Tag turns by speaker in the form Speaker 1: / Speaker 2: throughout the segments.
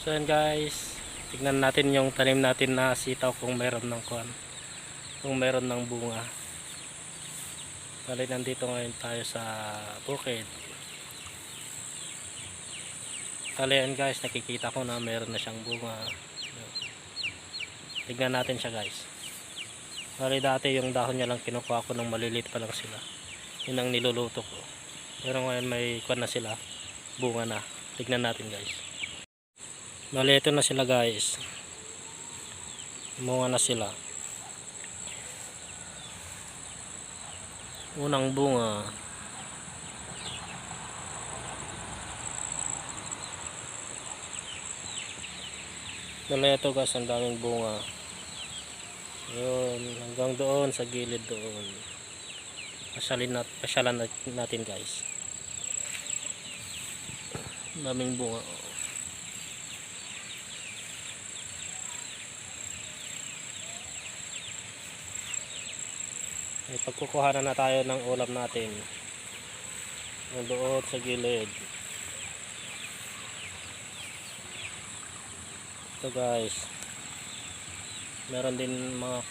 Speaker 1: So yan guys, tignan natin yung tanim natin na sitaw kung meron ng kung meron ng bunga. Bali nandito ngayon tayo sa bukid. Bali yan guys, nakikita ko na meron na siyang bunga. Tignan natin siya guys. Bali dati yung dahon niya lang kinukuha ko nung maliliit pa lang sila. Yun ang niluluto ko. Pero ngayon may na sila, bunga na. Tignan natin guys. Bali ito na sila guys. Bunga na sila. Unang bunga. Bali ito guys, ang daming bunga. Yun, hanggang doon sa gilid doon. Pasyalan natin guys. Daming bunga. Ay, pagkukuha na tayo ng ulam natin. Doon sa gilid. Ito guys. Meron din mga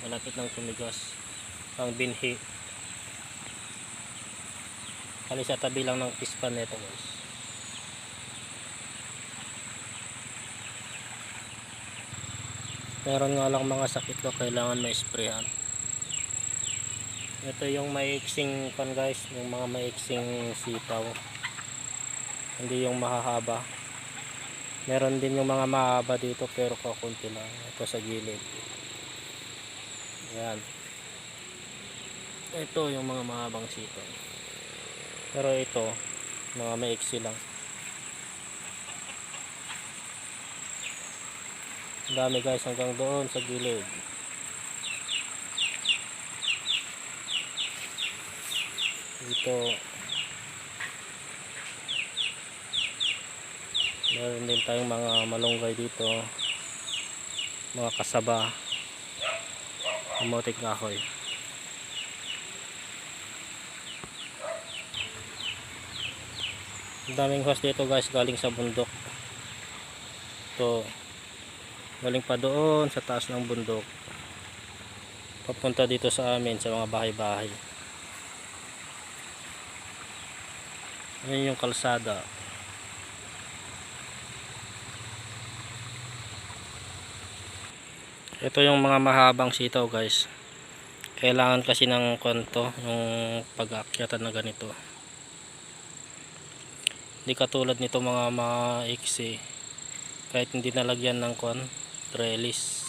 Speaker 1: malapit ng tumigas. Pang binhi. Kali sa tabi lang ng pispan nito guys. Meron nga lang mga sakit ko, kailangan ma-sprayan. Ito yung maiksing guys, yung mga maiksing sitaw. Hindi yung mahahaba. Meron din yung mga mahaba dito pero kakunti lang. Ito sa gilid. Ayan. Ito yung mga mahabang sitaw. Pero ito, mga maiksi lang. Ang dami guys hanggang doon sa gilid. Ito. Meron din tayong mga malunggay dito. Mga kasaba. Kamoting kahoy. Ang daming host dito guys, galing sa bundok. Ito. Galing pa doon sa taas ng bundok. Papunta dito sa amin sa mga bahay-bahay. Ayan yung kalsada. Ito yung mga mahabang sitaw guys. Kailangan kasi ng konto yung pag-aakyatan na ganito. Hindi katulad nito mga maiksi. Kahit hindi nalagyan ng trellis.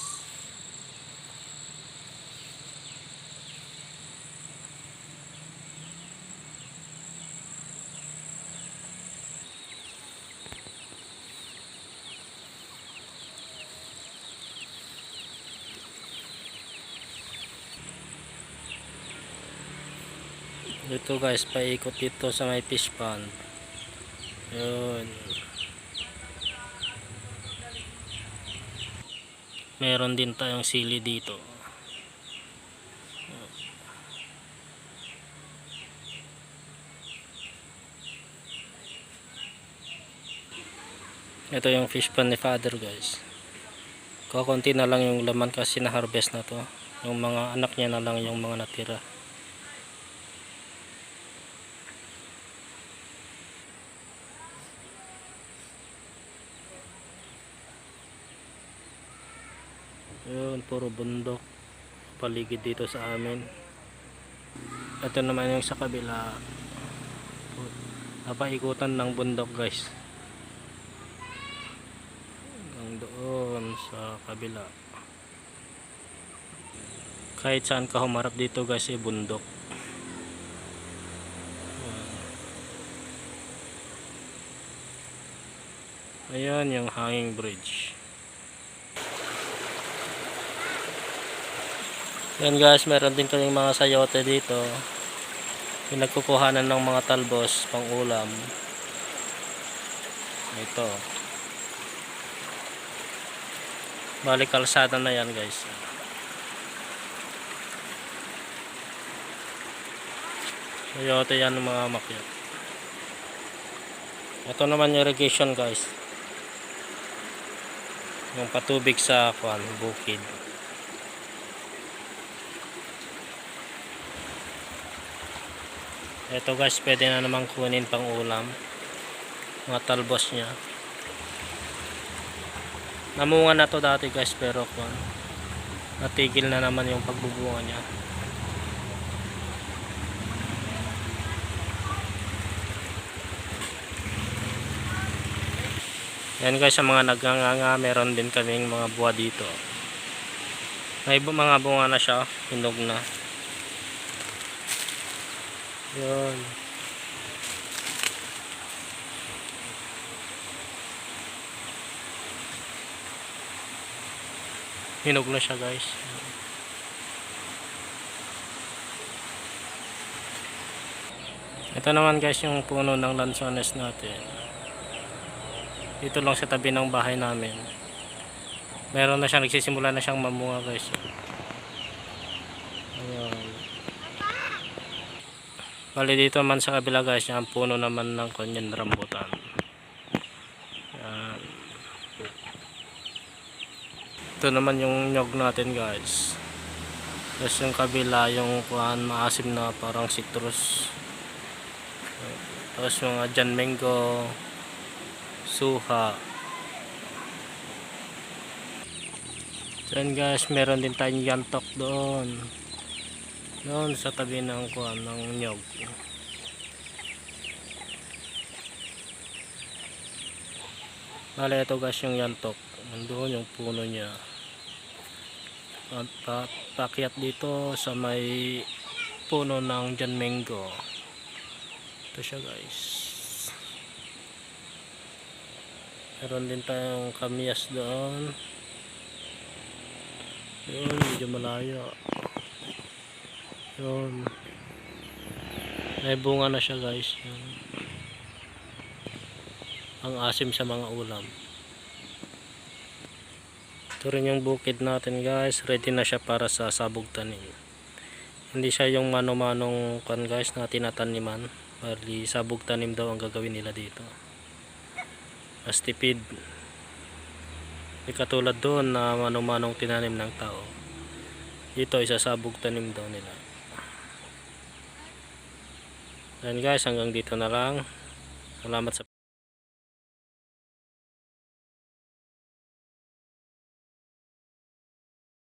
Speaker 1: Dito guys, paikot dito sa may fish pond. Yun. Meron din tayong sili dito. Ito yung fish pond ni Father guys. Kakunti na lang yung laman kasi na-harvest na to. Yung mga anak niya na lang yung mga natira. Yun, puro bundok paligid dito sa amin. Ito naman yung sa kabila, napaikutan ng bundok guys, hanggang doon sa kabila. Kahit saan ka humarap dito guys ay bundok. Ayan yung hanging bridge. Yan guys, meron din kaming mga sayote dito. Pinagkukuhanan ng mga talbos pang ulam. Ito. Balik kalsada na yan guys. Sayote yan mga makyat. Ito naman irrigation guys. Yung patubig sa bukid. Ito guys, pwede na namang kunin pang ulam. Mga talbos niya. Namunga na to dati guys, pero natigil na naman yung pagbubunga niya. Yan guys, sa mga nagnganga, meron din kaming mga buwa dito. May mga bunga na siya, hinog na. Yun. Hinog na siya guys. Ito naman guys yung puno ng lansones natin. Dito lang sa tabi ng bahay namin. Meron na siyang nagsisimula na siyang mamunga guys. Ayan. Bali dito man sa kabila guys, yung puno naman ng kanyan rambutan. Ayan. Ito naman yung nyog natin guys. Tapos yung kabila yung maasim na parang citrus. Tapos mga Jan Mango, suha. Then guys, meron din tayong yantok doon. Doon sa tabi ng nyog. Bale ito guys yung yantok. Nandoon yung puno niya. At pakyat dito sa may puno ng Jan Mango. Ito siya guys. Meron din tayong kamyas doon. Yun, medyo malayo. Yun. May bunga na siya guys. Yun. Ang asim sa mga ulam. Ito rin yung bukid natin guys. Ready na siya para sa sabog tanim. Hindi siya yung mano-manong guys na tinataniman. Bali sabog tanim daw ang gagawin nila dito. Mas tipid. Hindi katulad doon na mano-manong tinanim ng tao. Dito isasabog tanim daw nila. Ayan guys, hanggang dito na lang. Salamat sa